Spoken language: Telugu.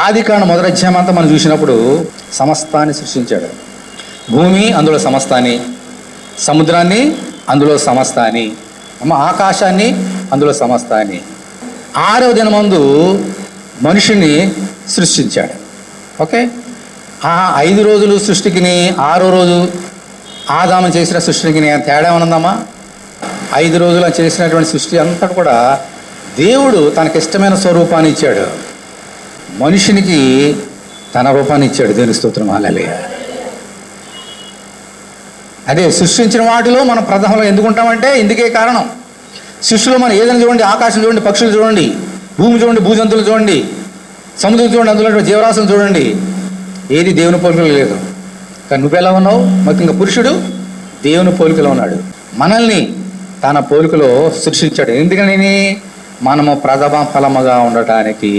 ఆదికాండం మొదటి అధ్యాయం అంతా మనం చూసినప్పుడు సమస్తాన్ని సృష్టించాడు. భూమి అందులో సమస్తాన్ని, సముద్రాన్ని అందులో సమస్తాన్ని, ఆకాశాన్ని అందులో సమస్తాన్ని. 6వ దినమందు మనిషిని సృష్టించాడు. ఓకే, ఆ 5 రోజులు సృష్టికి 6వ రోజు ఆదాము చేసిన సృష్టికి తేడా ఉన్నదమ్మా? 5 రోజులు చేసినటువంటి సృష్టి అంతా కూడా దేవుడు తనకి ఇష్టమైన స్వరూపాన్ని ఇచ్చాడు. మనుషునికి తన రూపాన్ని ఇచ్చాడు. దేవుని స్తోత్రం, హల్లెలూయా. అదే సృష్టించిన వాటిలో మనం ప్రథమంలో ఎందుకుంటామంటే ఇందుకే కారణం. సృష్టిలో మనం ఏదైనా చూడండి, ఆకాశం చూడండి, పక్షులు చూడండి, భూమి చూడండి, భూజంతువులు చూడండి, సముద్రం చూడండి, అందులో జీవరాశులు చూడండి, ఏది దేవుని పోలికలో లేదు. కానీ నువ్వెలా ఉన్నావు? ముఖ్యంగా పురుషుడు దేవుని పోలికలో ఉన్నాడు. మనల్ని తన పోలికలో సృష్టించాడు. ఎందుకని? మనము ప్రథమ ఫలముగా ఉండటానికి.